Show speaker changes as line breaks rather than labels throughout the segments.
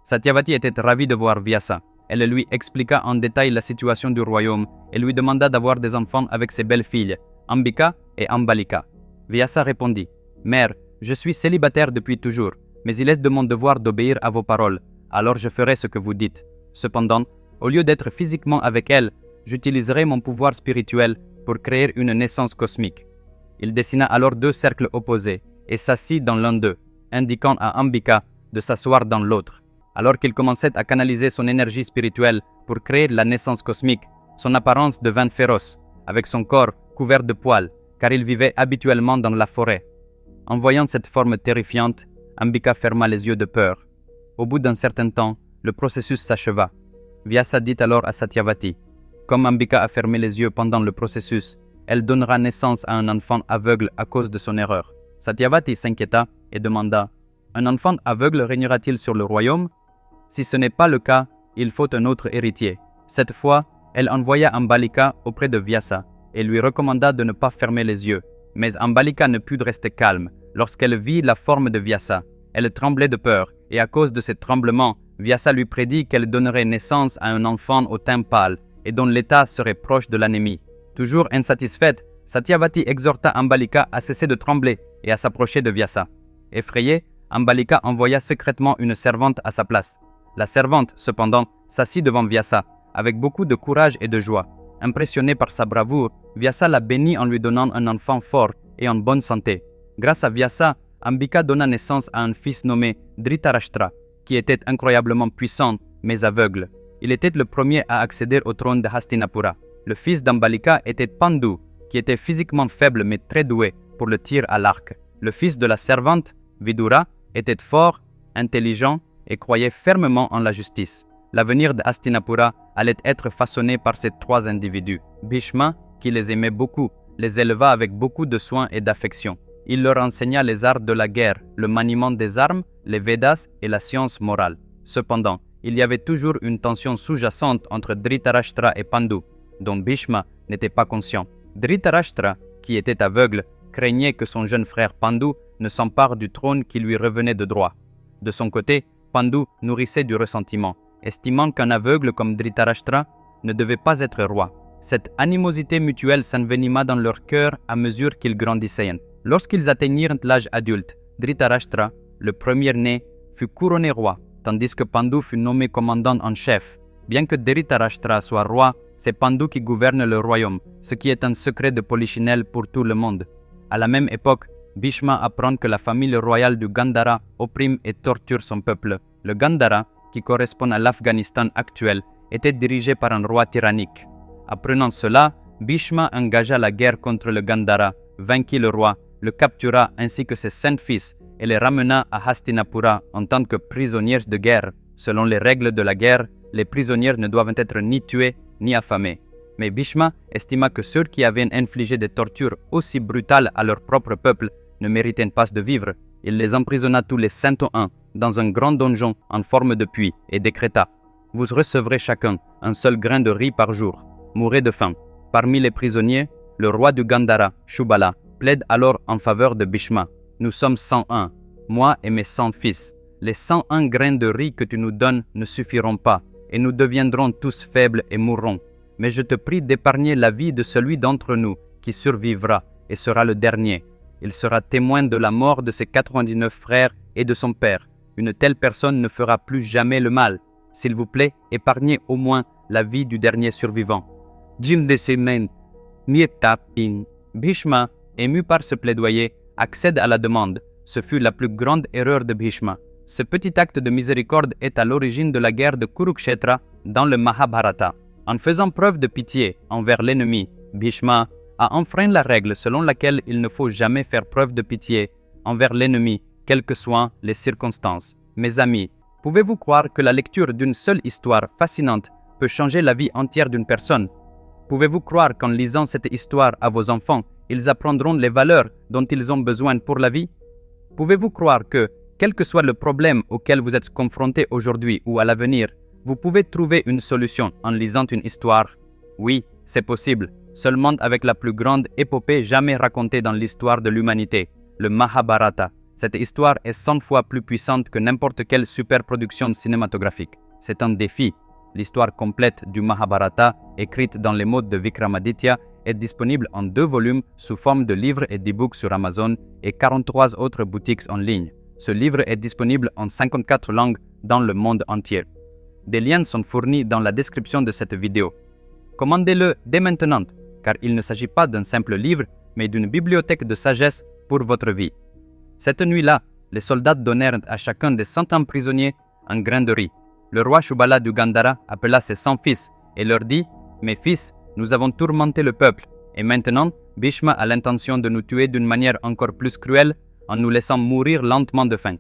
Satyavati était ravie de voir Vyasa. Elle lui expliqua en détail la situation du royaume et lui demanda d'avoir des enfants avec ses belles filles, Ambika et Ambalika. Vyasa répondit « Mère, je suis célibataire depuis toujours, mais il est de mon devoir d'obéir à vos paroles, alors je ferai ce que vous dites. Cependant, au lieu d'être physiquement avec elle, j'utiliserai mon pouvoir spirituel pour créer une naissance cosmique. » Il dessina alors deux cercles opposés et s'assit dans l'un d'eux, indiquant à Ambika de s'asseoir dans l'autre. Alors qu'il commençait à canaliser son énergie spirituelle pour créer la naissance cosmique, son apparence devint féroce, avec son corps couvert de poils, car il vivait habituellement dans la forêt. En voyant cette forme terrifiante, Ambika ferma les yeux de peur. Au bout d'un certain temps, le processus s'acheva. Vyasa dit alors à Satyavati, « Comme Ambika a fermé les yeux pendant le processus, elle donnera naissance à un enfant aveugle à cause de son erreur. » Satyavati s'inquiéta et demanda, « Un enfant aveugle régnera-t-il sur le royaume ? Si ce n'est pas le cas, il faut un autre héritier. » Cette fois, elle envoya Ambalika auprès de Vyasa et lui recommanda de ne pas fermer les yeux. Mais Ambalika ne put rester calme lorsqu'elle vit la forme de Vyasa. Elle tremblait de peur et à cause de ces tremblements, Vyasa lui prédit qu'elle donnerait naissance à un enfant au teint pâle et dont l'état serait proche de l'anémie. Toujours insatisfaite, Satyavati exhorta Ambalika à cesser de trembler et à s'approcher de Vyasa. Effrayée, Ambalika envoya secrètement une servante à sa place. La servante, cependant, s'assit devant Vyasa, avec beaucoup de courage et de joie. Impressionné par sa bravoure, Vyasa la bénit en lui donnant un enfant fort et en bonne santé. Grâce à Vyasa, Ambika donna naissance à un fils nommé Dhritarashtra, qui était incroyablement puissant, mais aveugle. Il était le premier à accéder au trône de Hastinapura. Le fils d'Ambalika était Pandu, qui était physiquement faible mais très doué pour le tir à l'arc. Le fils de la servante, Vidura, était fort, intelligent et croyait fermement en la justice. L'avenir de Hastinapura allait être façonné par ces trois individus. Bhishma, qui les aimait beaucoup, les éleva avec beaucoup de soin et d'affection. Il leur enseigna les arts de la guerre, le maniement des armes, les Védas et la science morale. Cependant, il y avait toujours une tension sous-jacente entre Dhritarashtra et Pandu, dont Bhishma n'était pas conscient. Dhritarashtra, qui était aveugle, craignait que son jeune frère Pandu ne s'empare du trône qui lui revenait de droit. De son côté, Pandu nourrissait du ressentiment, estimant qu'un aveugle comme Dhritarashtra ne devait pas être roi. Cette animosité mutuelle s'envenima dans leur cœur à mesure qu'ils grandissaient. Lorsqu'ils atteignirent l'âge adulte, Dhritarashtra, le premier-né, fut couronné roi, tandis que Pandu fut nommé commandant en chef. Bien que Dhritarashtra soit roi, c'est Pandu qui gouverne le royaume, ce qui est un secret de polichinelle pour tout le monde. À la même époque, Bhishma apprend que la famille royale du Gandhara opprime et torture son peuple. Le Gandhara, qui correspond à l'Afghanistan actuel, était dirigé par un roi tyrannique. Apprenant cela, Bhishma engagea la guerre contre le Gandhara, vainquit le roi, le captura ainsi que ses 5 fils et les ramena à Hastinapura en tant que prisonniers de guerre. Selon les règles de la guerre, les prisonniers ne doivent être ni tués ni affamés. Mais Bhishma estima que ceux qui avaient infligé des tortures aussi brutales à leur propre peuple ne méritaient pas de vivre. Il les emprisonna tous les 101 dans un grand donjon en forme de puits et décréta « Vous recevrez chacun un seul grain de riz par jour. Mourrez de faim. » Parmi les prisonniers, le roi du Gandhara, Shubala, plaide alors en faveur de Bhishma. « Nous sommes 101, moi et mes 100 fils. Les 101 grains de riz que tu nous donnes ne suffiront pas, et nous deviendrons tous faibles et mourrons. Mais je te prie d'épargner la vie de celui d'entre nous qui survivra et sera le dernier. Il sera témoin de la mort de ses 99 frères et de son père. Une telle personne ne fera plus jamais le mal. S'il vous plaît, épargnez au moins la vie du dernier survivant. » Bhishma, ému par ce plaidoyer, accède à la demande. Ce fut la plus grande erreur de Bhishma. Ce petit acte de miséricorde est à l'origine de la guerre de Kurukshetra dans le Mahabharata. En faisant preuve de pitié envers l'ennemi, Bhishma a enfreint la règle selon laquelle il ne faut jamais faire preuve de pitié envers l'ennemi, quelles que soient les circonstances. Mes amis, pouvez-vous croire que la lecture d'une seule histoire fascinante peut changer la vie entière d'une personne? Pouvez-vous croire qu'en lisant cette histoire à vos enfants, ils apprendront les valeurs dont ils ont besoin pour la vie? Pouvez-vous croire que, quel que soit le problème auquel vous êtes confronté aujourd'hui ou à l'avenir, vous pouvez trouver une solution en lisant une histoire? Oui, c'est possible, seulement avec la plus grande épopée jamais racontée dans l'histoire de l'humanité, le Mahabharata. Cette histoire est 100 fois plus puissante que n'importe quelle superproduction cinématographique. C'est un défi. L'histoire complète du Mahabharata, écrite dans les mots de Vikramaditya, est disponible en 2 volumes sous forme de livres et d'e-books sur Amazon et 43 autres boutiques en ligne. Ce livre est disponible en 54 langues dans le monde entier. Des liens sont fournis dans la description de cette vidéo. Commandez-le dès maintenant, car il ne s'agit pas d'un simple livre, mais d'une bibliothèque de sagesse pour votre vie. Cette nuit-là, les soldats donnèrent à chacun des 100 ans prisonniers un grain de riz. Le roi Shubala du Gandhara appela ses 100 fils et leur dit « Mes fils, nous avons tourmenté le peuple, et maintenant, Bhishma a l'intention de nous tuer d'une manière encore plus cruelle en nous laissant mourir lentement de faim.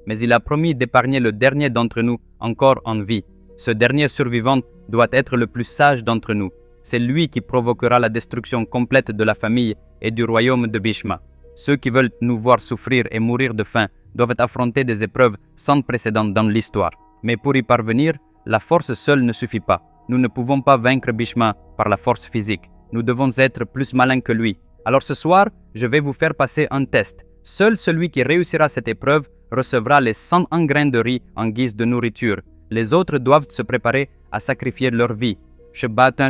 Mais il a promis d'épargner le dernier d'entre nous encore en vie. Ce dernier survivant doit être le plus sage d'entre nous. C'est lui qui provoquera la destruction complète de la famille et du royaume de Bhishma. Ceux qui veulent nous voir souffrir et mourir de faim doivent affronter des épreuves sans précédent dans l'histoire. Mais pour y parvenir, la force seule ne suffit pas. Nous ne pouvons pas vaincre Bhishma par la force physique. Nous devons être plus malins que lui. Alors ce soir, je vais vous faire passer un test. Seul celui qui réussira cette épreuve recevra les 101 grains de riz en guise de nourriture. Les autres doivent se préparer à sacrifier leur vie. Shubala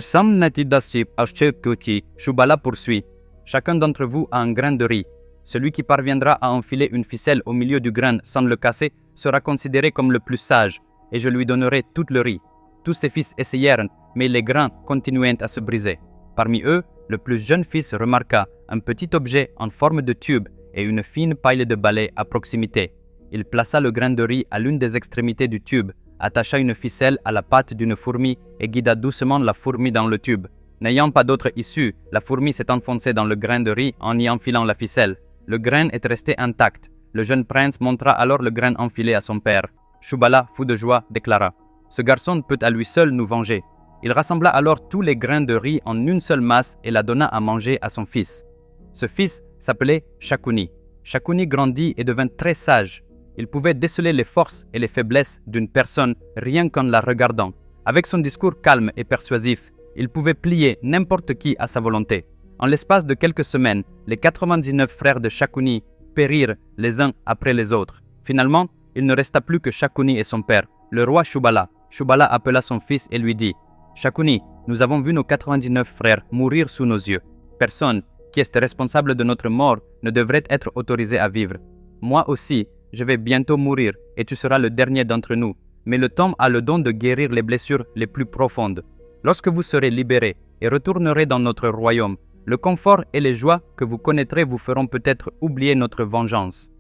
poursuit. Chacun d'entre vous a un grain de riz. Celui qui parviendra à enfiler une ficelle au milieu du grain sans le casser sera considéré comme le plus sage, et je lui donnerai tout le riz. Tous ses fils essayèrent, mais les grains continuaient à se briser. Parmi eux, le plus jeune fils remarqua un petit objet en forme de tube et une fine paille de balai à proximité. Il plaça le grain de riz à l'une des extrémités du tube, attacha une ficelle à la patte d'une fourmi et guida doucement la fourmi dans le tube. N'ayant pas d'autre issue, la fourmi s'est enfoncée dans le grain de riz en y enfilant la ficelle. Le grain est resté intact. Le jeune prince montra alors le grain enfilé à son père. Shubala, fou de joie, déclara « Ce garçon peut à lui seul nous venger. » Il rassembla alors tous les grains de riz en une seule masse et la donna à manger à son fils. Ce fils s'appelait Shakuni. Shakuni grandit et devint très sage. Il pouvait déceler les forces et les faiblesses d'une personne rien qu'en la regardant. Avec son discours calme et persuasif, il pouvait plier n'importe qui à sa volonté. En l'espace de quelques semaines, les 99 frères de Shakuni périrent les uns après les autres. Finalement, il ne resta plus que Shakuni et son père, le roi Shubala. Shubala appela son fils et lui dit « Shakuni, nous avons vu nos 99 frères mourir sous nos yeux. Personne qui est responsable de notre mort ne devrait être autorisé à vivre. Moi aussi, je vais bientôt mourir et tu seras le dernier d'entre nous. Mais le temps a le don de guérir les blessures les plus profondes. Lorsque vous serez libérés et retournerez dans notre royaume, le confort et les joies que vous connaîtrez vous feront peut-être oublier notre vengeance.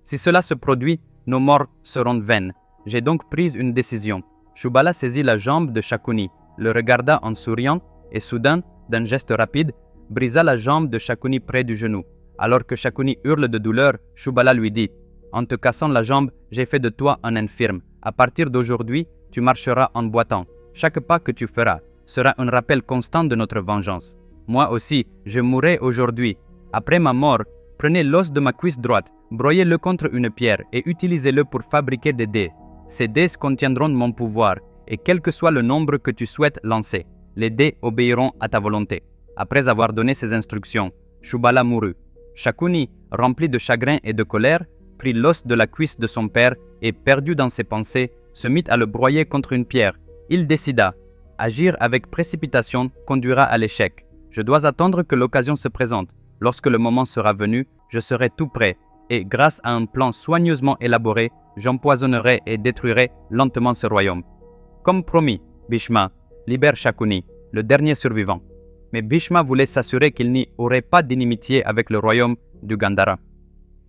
Si cela se produit, nos morts seront vaines. J'ai donc pris une décision. » Shubala saisit la jambe de Shakuni, le regarda en souriant et soudain, d'un geste rapide, brisa la jambe de Shakuni près du genou. Alors que Shakuni hurle de douleur, Shubala lui dit « En te cassant la jambe, j'ai fait de toi un infirme. À partir d'aujourd'hui, tu marcheras en boitant. Chaque pas que tu feras sera un rappel constant de notre vengeance. Moi aussi, je mourrai aujourd'hui. Après ma mort, prenez l'os de ma cuisse droite, broyez-le contre une pierre et utilisez-le pour fabriquer des dés. Ces dés contiendront mon pouvoir, et quel que soit le nombre que tu souhaites lancer, les dés obéiront à ta volonté. » Après avoir donné ces instructions, Shubala mourut. Shakuni, rempli de chagrin et de colère, prit l'os de la cuisse de son père et, perdu dans ses pensées, se mit à le broyer contre une pierre. Il décida « Agir avec précipitation conduira à l'échec. Je dois attendre que l'occasion se présente. Lorsque le moment sera venu, je serai tout prêt et, grâce à un plan soigneusement élaboré, j'empoisonnerai et détruirai lentement ce royaume. » Comme promis, Bhishma libère Shakuni, le dernier survivant. Mais Bhishma voulait s'assurer qu'il n'y aurait pas d'inimitié avec le royaume du Gandhara.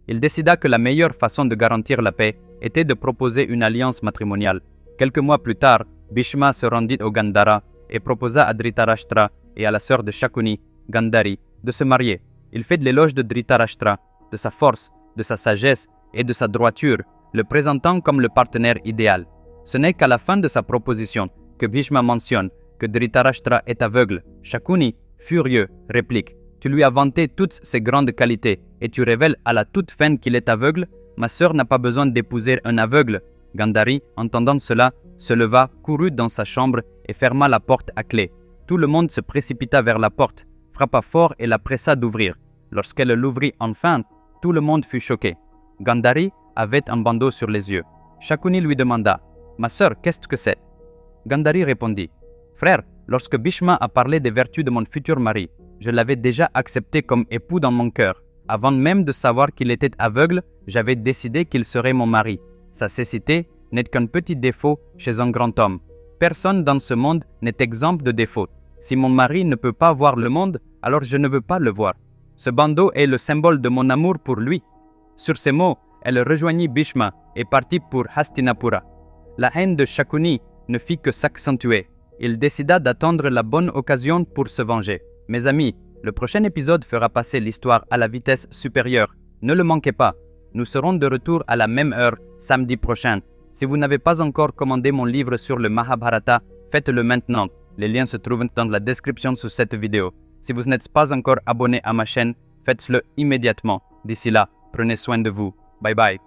Il décida que la meilleure façon de garantir la paix était de proposer une alliance matrimoniale. Quelques mois plus tard, Bhishma se rendit au Gandhara et proposa à Dhritarashtra et à la sœur de Shakuni, Gandhari, de se marier. Il fait de l'éloge de Dhritarashtra, de sa force, de sa sagesse et de sa droiture, le présentant comme le partenaire idéal. Ce n'est qu'à la fin de sa proposition que Bhishma mentionne que Dhritarashtra est aveugle. Shakuni, furieux, réplique « Tu lui as vanté toutes ses grandes qualités et tu révèles à la toute fin qu'il est aveugle. Ma sœur n'a pas besoin d'épouser un aveugle. » Gandhari, entendant cela, se leva, courut dans sa chambre et ferma la porte à clé. Tout le monde se précipita vers la porte, frappa fort et la pressa d'ouvrir. Lorsqu'elle l'ouvrit enfin, tout le monde fut choqué. Gandhari avait un bandeau sur les yeux. Shakuni lui demanda « Ma sœur, qu'est-ce que c'est ?» Gandhari répondit « Frère, lorsque Bhishma a parlé des vertus de mon futur mari, je l'avais déjà accepté comme époux dans mon cœur. Avant même de savoir qu'il était aveugle, j'avais décidé qu'il serait mon mari. Sa cécité n'est qu'un petit défaut chez un grand homme. Personne dans ce monde n'est exempt de défauts. Si mon mari ne peut pas voir le monde, alors je ne veux pas le voir. Ce bandeau est le symbole de mon amour pour lui. » Sur ces mots, elle rejoignit Bhishma et partit pour Hastinapura. La haine de Shakuni ne fit que s'accentuer. Il décida d'attendre la bonne occasion pour se venger. Mes amis, le prochain épisode fera passer l'histoire à la vitesse supérieure. Ne le manquez pas. Nous serons de retour à la même heure samedi prochain. Si vous n'avez pas encore commandé mon livre sur le Mahabharata, faites-le maintenant. Les liens se trouvent dans la description sous cette vidéo. Si vous n'êtes pas encore abonné à ma chaîne, faites-le immédiatement. D'ici là, prenez soin de vous. Bye bye.